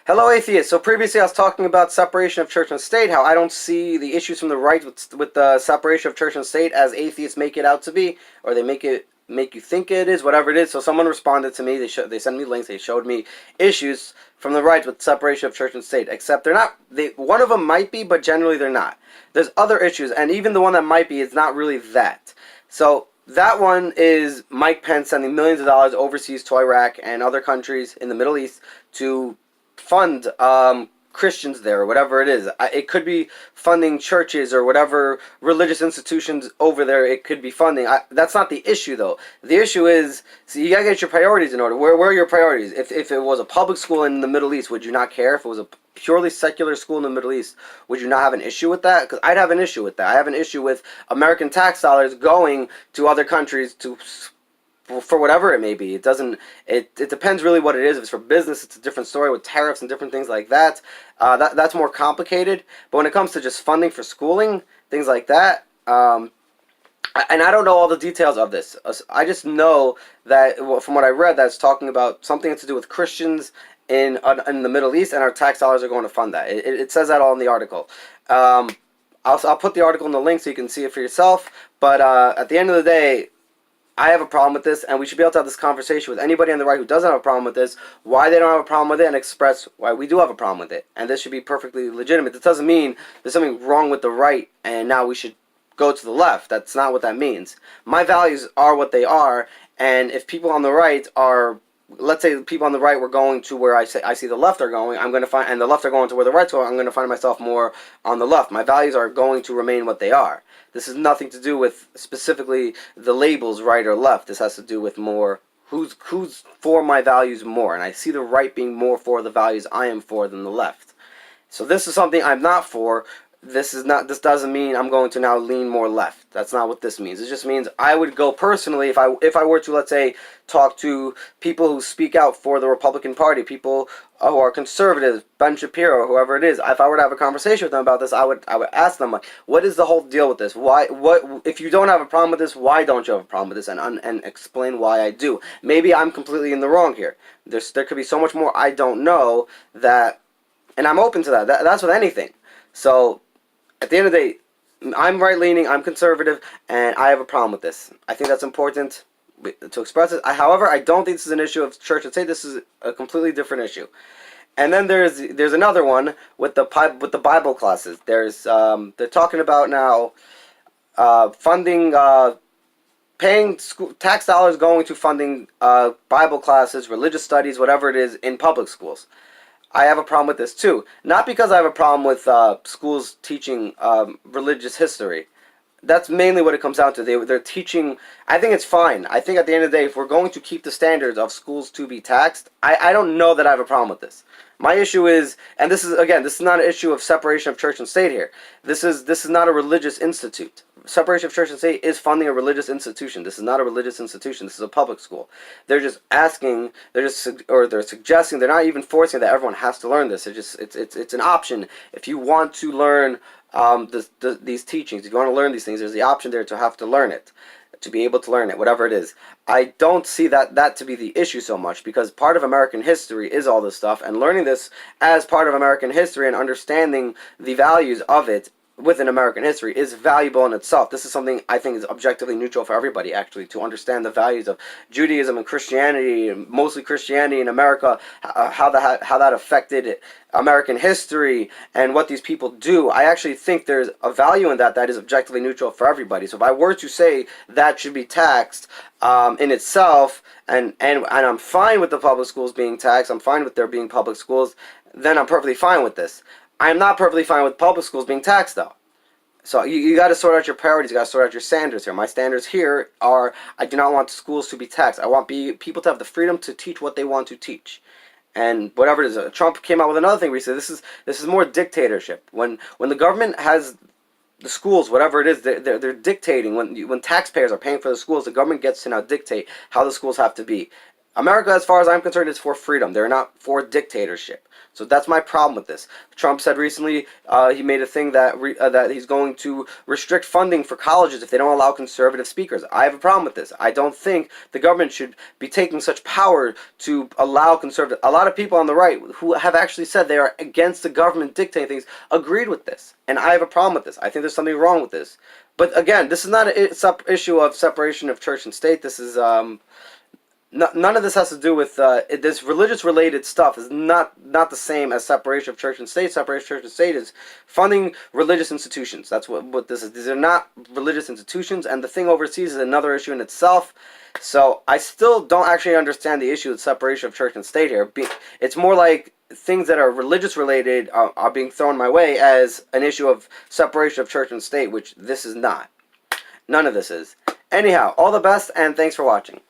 Hello, atheists. So previously I was talking about separation of church and state, how I don't see the issues from the right with the separation of church and state as atheists make it out to be, or they make you think it is, whatever it is. So someone responded to me. They sent me links. They showed me issues from the right with separation of church and state. Except they're not. One of them might be, but generally they're not. There's other issues, and even the one that might be is not really that. So that one is Mike Pence sending millions of dollars overseas to Iraq and other countries in the Middle East to fund Christians there, or whatever it is. It could be funding churches or whatever religious institutions over there. It could be funding. That's not the issue, though. The issue is, so you gotta get your priorities in order. Where are your priorities? If it was a public school in the Middle East, would you not care? If it was a purely secular school in the Middle East, would you not have an issue with that? Because I'd have an issue with that. I have an issue with American tax dollars going to other countries to, for whatever it may be. It doesn't. It depends really what it is. If it's for business, it's a different story with tariffs and different things like that. That's more complicated. But when it comes to just funding for schooling, things like that, and I don't know all the details of this. I just know that from what I read, that's talking about something to do with Christians in the Middle East, and our tax dollars are going to fund that. It says that all in the article. I'll put the article in the link so you can see it for yourself. But at the end of the day, I have a problem with this, and we should be able to have this conversation with anybody on the right who doesn't have a problem with this, why they don't have a problem with it, and express why we do have a problem with it. And this should be perfectly legitimate. This doesn't mean there's something wrong with the right, and now we should go to the left. That's not what that means. My values are what they are, and if people on the right are, let's say people on the right were going to where I see the left are going, I'm going to find, and the left are going to where the right's going, I'm going to find myself more on the left. My values are going to remain what they are. This has nothing to do with specifically the labels right or left. This has to do with more who's for my values more, and I see the right being more for the values I am for than the left. So this is something I'm not for. This doesn't mean I'm going to now lean more left. That's not what this means. It just means I would go personally if I were to, let's say, talk to people who speak out for the Republican Party, people who are conservatives, Ben Shapiro, whoever it is. If I were to have a conversation with them about this, I would ask them, like, what is the whole deal with this? What if you don't have a problem with this? Why don't you have a problem with this? And explain why I do. Maybe I'm completely in the wrong here. There could be so much more I don't know that, and I'm open to that. That's with anything. So at the end of the day, I'm right-leaning, I'm conservative, and I have a problem with this. I think that's important to express it. However, I don't think this is an issue of church and state. This is a completely different issue. And then there's another one with the Bible classes. They're talking about now funding, paying tax dollars going to funding Bible classes, religious studies, whatever it is, in public schools. I have a problem with this too. Not because I have a problem with schools teaching religious history. That's mainly what it comes down to. They're teaching. I think it's fine. I think at the end of the day, if we're going to keep the standards of schools to be taxed, I don't know that I have a problem with this. My issue is, and this is not an issue of separation of church and state here. This is not a religious institute. Separation of church and state is funding a religious institution. This is not a religious institution. This is a public school. They're just asking, they're suggesting, they're not even forcing that everyone has to learn this. It's an option. If you want to learn these teachings, if you want to learn these things, there's the option there to have to learn it, to be able to learn it, whatever it is. I don't see that to be the issue so much, because part of American history is all this stuff, and learning this as part of American history and understanding the values of it within American history is valuable in itself. This is something I think is objectively neutral for everybody, actually, to understand the values of Judaism and Christianity, and mostly Christianity in America, how that affected American history and what these people do. I actually think there's a value in that is objectively neutral for everybody. So if I were to say that should be taxed in itself, and I'm fine with the public schools being taxed, I'm fine with there being public schools, then I'm perfectly fine with this. I am not perfectly fine with public schools being taxed, though. So you got to sort out your priorities. You got to sort out your standards here. My standards here are, I do not want schools to be taxed. I want people to have the freedom to teach what they want to teach. And whatever it is, Trump came out with another thing recently. This is more dictatorship. When the government has the schools, whatever it is, they're dictating. When taxpayers are paying for the schools, the government gets to now dictate how the schools have to be. America, as far as I'm concerned, is for freedom. They're not for dictatorship. So that's my problem with this. Trump said recently he made a thing that that he's going to restrict funding for colleges if they don't allow conservative speakers. I have a problem with this. I don't think the government should be taking such power to allow conservative. A lot of people on the right who have actually said they are against the government dictating things agreed with this, and I have a problem with this. I think there's something wrong with this. But again, this is not an issue of separation of church and state. This is none of this has to do with this religious-related stuff. Is not the same as separation of church and state. Separation of church and state is funding religious institutions. That's what this is. These are not religious institutions, and the thing overseas is another issue in itself. So I still don't actually understand the issue with separation of church and state here. It's more like things that are religious-related are being thrown my way as an issue of separation of church and state, which this is not. None of this is. Anyhow, all the best, and thanks for watching.